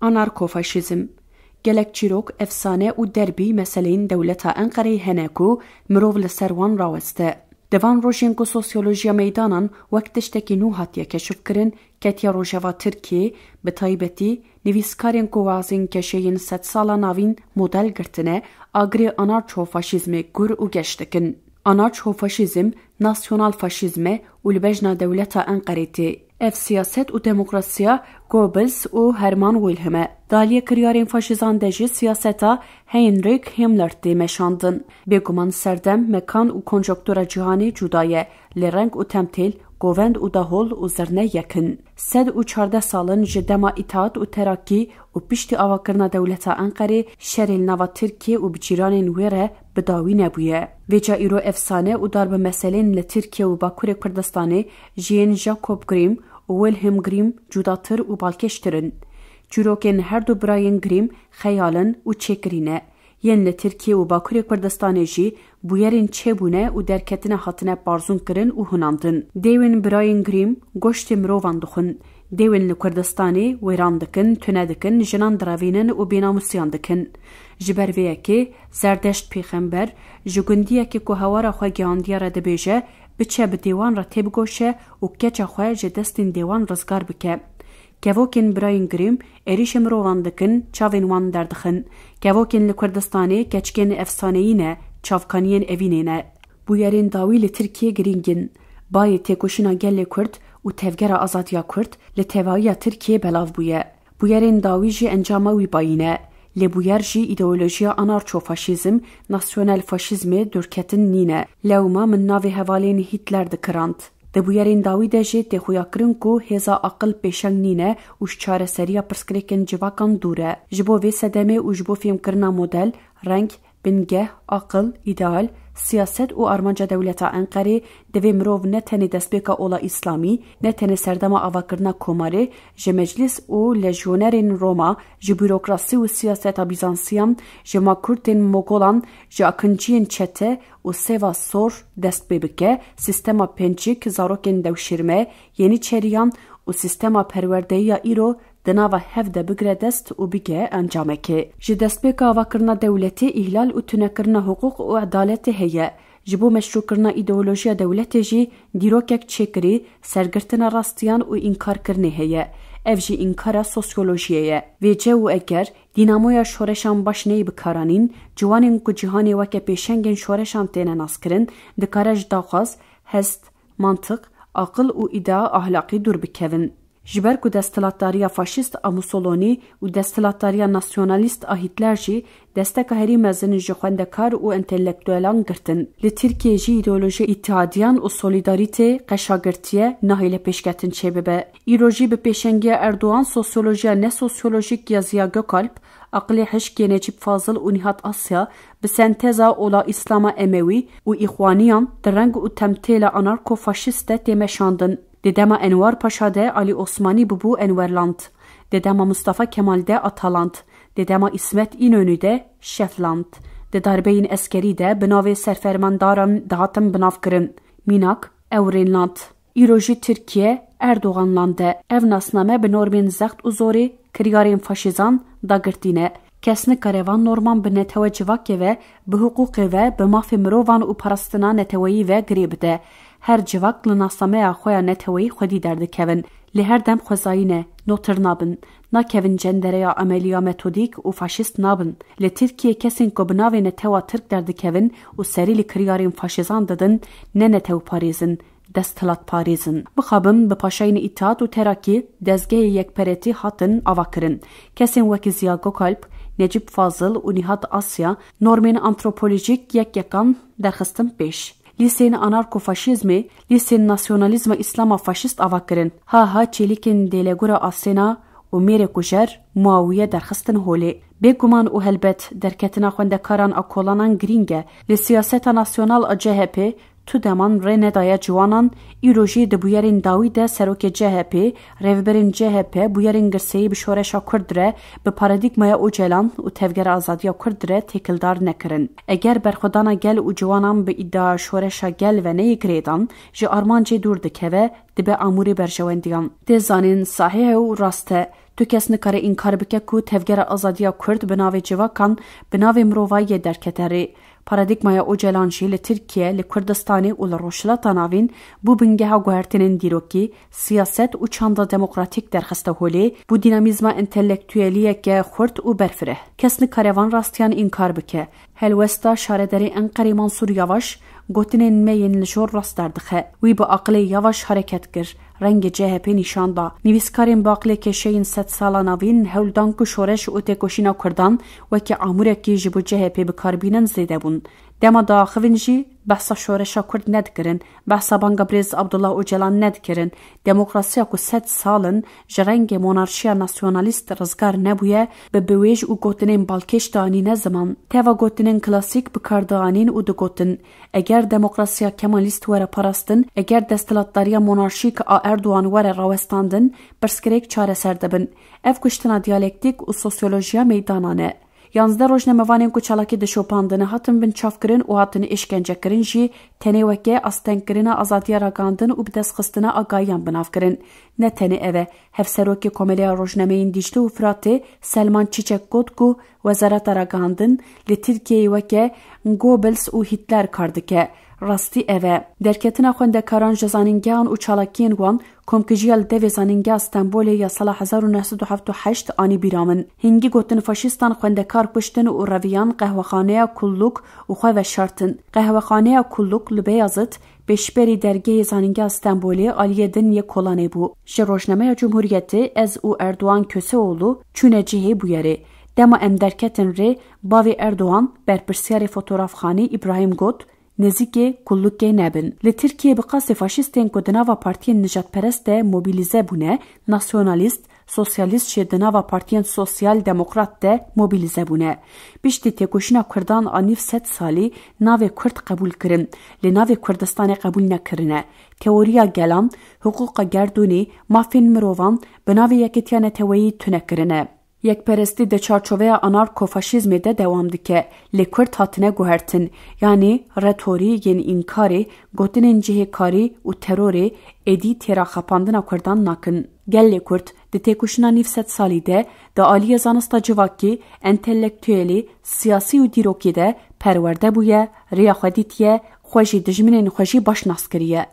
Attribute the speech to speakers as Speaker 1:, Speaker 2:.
Speaker 1: Anarko-faşizm gelek çîrok efsane û derbî meseleyên dewleta Enqereyê hene ku mirov li ser wan raweste. Di van rojên ku sosyolojiya meydanan wek tiştekî nû hatiye keşifkirin, ketiya rojeva Tirkiyê bi taybetî nivîskarên ku wazên keşeyên sed sala navîn model girtine, agirê anarcho-faşizmê gur û geş dikin. Anarcho-faşizm nasyonal faşizm e û li bejna dewleta Enqerê tê. Ev siyaset û demokrasiya Goebbels û Hermann Wilhelm e. Daliye kiryarên faşizan de jî siyaseta Heinrich Himmler tê meşandin. Bêguman serdem, mekan û konjonktûra cîhanê cuda ye. Li reng û temtêl, govend û dahol û zirne yekin. Sed û çardeh salin ji dema îtaat û terakî û piştî avakirina dewleta Enqerê şerê li nava Tirkiye û bi cîranên wê re bi dawî nebûye. Vêca îro efsane û dar bi meselên li Tirkiye û Bakurê Kurdistanê ji yên Jacob Grimm û Wilhelm Grimm cudatir û balkêştirin. Çîrokên her du birayên Grimm xeyalin û çêkirî ne. Yên li Tirkiye û Bakurê Kurdistanê jî bûyerên çêbûne û derketine hatine barzûn kirin û hunandin. Dêwên birayên Grimm goştê mirovan dixwin. Dêwên li Kurdistanê wêran dikin, tune dikin, jinan diravînin û bênamusiyan dikin. Ji ber vê yekê, Zerdeşt pêxember ji gundiyekê ku hewara xwe gihandiye re dibêje, biçe bi dêwan re têbigoşe û keça xwe ji destên dêwan rizgar bike. Kevokên birayên Grimm êrişê mirovan dikin, çavên wan derdixin. Kevokên li Kurdistanê keçikên efsaneyî ne, çavkaniyên evînê ne. Bûyerên dawî li Tirkiye girîngin. Bayê têkoşîna gelê Kurd û tevgera azadiya Kurd li tevayiya Tirkiye belav bûye. Bûyerên dawî jî encama wî bayî ne. Lêbûyer jî îdeolojiya anarcho-faşizm, nasyonel faşizmê dûrketin nîne. Lewma min navê hevalên Hitler dikirand. Di bûyerên dawî de jî têxuyakirin ku hêza aqil pêşeng nîne û ji çareseriya pirsgirêkên civakan dûr e. Ji bo vê sedemê û ji bo fêmkirina model, reng, bingeh, aqil, îdeal, siyaset û armanca dewleta Enqerê divê mirov ne tenê destpêka ola îslamî, ne tenê serdema avakirina komarê, ji meclis û lejyonerên Roma, ji bürokrasî û siyaseta Bizansiyan, ji makûrtên Mogolan, ji akinciyên çete û seva sor dest pê bike, sistema pêncik, zarokên dewşîrme, yeniçeriyan û sistema perwerdeyiya îro di nava hev de bigire dest û bige encamekê. Ji destpêka avakirina dewletê îhlal û tunekirina hiqûq û edaletê heye. Ji bo meşrûkirina îdeolojiya dewletê jî dîrokek çêkirî, sergirtina rastiyan û înkarkirinê heye. Ev jî înkara sosyolojiyê ye. Vêce û eger dînamoya şoreşan baş neyê bikaranîn, ciwanên ku cîhanê weke pêşengên şoreşan têne naskirin, dikare ji daxwaz, hest, mantık, aqil û îdea ahlaqî dûr bikevin. Ji ber ku desthilatdariya faşîst a Mussolini û desthilatdariya nasyonalîst a Hitler jî desteka herî mezin ji xwendekar û entelektûelan girtin. Li Tirkiye jî îdeolojiya îtihadiyan û solîdarîtê qeşagirtiye nahêle pêşketin çêbibe. Îro jî bi pêşengiya Erdogan sosyolojiya nesosyolojik ya Ziya Gökalp, aqilê hişkê Necip Fazıl û Nihat Asya bi senteza ola İslama Emewî û îxwaniyan di reng û temtêla anarko-faşîst de tê meşandin. Di dema Enver Paşa de Ali Osmanî bibû Enverland. Di dema Mustafa Kemal de Ataland. Di dema İsmet İnönü de Şefland. Di darbeyên eskerî de bi navê serfermandaran dihatin binavkirin. Mînak Ewrênland. Îro jî Tirkiye Erdoganland e. Ev nasname bi normên zext û zorê kiryarên faşîzan dagirtîne. Kes nikare van norman bi netewe civakê ve, bi hiqûqê ve, bi mafê mirovan û parastina neteweyî ve girê bide. Her civak li nasameya xwe ya neteweyî xwedî derdikevin. Lê her dem xwezayî ne, notir nabin. Nakevin cendereya ameliya metodîk û faşîst nabin. Li Tirkiye kesên ku bi navê netewa Tirk derdikevin û serî li kiryarên faşîzan didin, ne netew parêzin, desthilat parêzin. Bixabin bi paşayên îtaat û terakî dezgehê yekperetî hatin avakirin. Kesên wekî Ziya Gökalp, Necip Fazıl û Nihat Asya normên antropolojik yekyekan derxistin pêş. Lîsên anarko-faşîzmê, lîsên nasyonalîzma îslama faşîst avakirin. Ha çêlîkên dêlegura Asena û mêrê kujer Muawiye derxistin holê. Bêguman û helbet derketina xwendekaran a kolanan girîng e. Li siyaseta nasyonal a CHP tu deman re nedaya ciwanan îrojî di bûyerên Dawî de serokê CHP, rêvberên CHP bûyerên girseyî bi şoreşa Kurd re bi paradigmaya Öcalan û tevgera azadiya Kurd re têkildar nekirin. Eger berxwedana gel û ciwanan bi îddia şoreşa gel ve neyê girêdan ji armancê dûr dikeve dibe amûrê berjewendiyan. Tê zanîn sahih û rast e. Tu kes nikare înkar bike ku tevgera azadiya Kurd bi navê civakan bi navê mirovayiyê derkete rê. Paradigmaya Öcalan jî li Tirkiye, li Kurdistanê û li Rojhilata navîn bû bingeha guhertinên dîrokî, siyaset û çanda demokratîk derxiste holê, bû dînamîzma entelektûeliyeke xurt û berfireh. Kes nikare van rastiyan înkar bike. Helwesta şarederê Enqerê Mansur Yavaş, gotinên me yên li jor rast derdixe. Wî bi aqilê Yavaş hareket kir. Rengê CHP nîşan da. Nivîskarên bi aqilê keşeyên sed sala navîn hewldan ku şoreş û têkoşîna Kurdan wekî amûrekî ji bo CHP bikarbînin zêde bûn. Dema daxivin jî behsa şoreşa Kurd nedikirin, behsa banga Brêz Abdullah Öcalan nedikirin. Demokrasiya ku sed salin ji rengê monarşiya nasyonalîst rizgar nebûye, bi biwêj û gotinên balkêş de anîne ziman. Teva gotinên klasîk bikar dianîn û digotin. Eger demokrasiya kemalîst were parastin, eger desthilatdariya monarşîk a Erdoğan were rawestandin, pirsgirêk çareser dibin. Ev kuştina diyalektik û sosyolojiya meydanan e. Yanzde rojnamevanên ku çalakî dişopandine hatin bin çavkirin û hatin işkencekirin jî tenê weke astenkirina azadiya ragandin û bi destxistina agayiyan binavkirin. Ne tenê ev e, hevserokê Komeleya Rojnameyên Dîşli û Firatê Selman Çiçek got ku wezareta ragandin li Tirkiyeyê weke Goebbels û Hitler kar dike. Rastî ev e. Derketina xwendekaran ji zanîngehan û çalakiyên wan komkijiya li devê zanîngeha Stenbolê ya sala 1978 anî bîra min. Hingî gotin faşîstan xwendekar kuştin û reviyan qehwexaneya Kulluk û xwe veşartin. Qehwexaneya Kulluk li Beyazıt pêşberî dergehê zanîngeha Stenbolê aliyê din yê kolanê bû. Ji Rojnameya Cumhuriyetê ez û Erdoğan Köseoğlu çûne cihê bûyerê. Dema em derketin rê bavê Erdoğan berpirsyarê fotoğrafxanî İbrahim got Nezîkê kullukê nebin. Li Tirkiye bi qasê faşîstên ku di nava partiyên nijadperest de mobilize bûne, nasyonalîst, sosyalîst jê di nava partiyên sosyal demokrat de mobilize bûne. Piştî têkoşîna Kurdan a nîv sed salî navê Kurd qebûl kirin. Li navê Kurdistanê qebûl nekirine. Teoriya gelan, huquqa gerdûnî, mafên mirovan bi navê yekîtiya neteweyî tune kirine. Yekperestî di çarçoveya anarko-faşîzmê de dewam dike. Lê Kurd hatine guhertin. Yani retorî yên înkarê, gotinên cihêkarî û terorê êdî têra xapandina Kurdan nakin. Gelê Kurd di têkoşîna nîv sed salî de di aliyê zanista civakî, entelektûelî, siyasî û dîrokî de perwerde bûye, rêya xwe dîtiye, xwe jî dijminên xwe jî baş nas kiriye.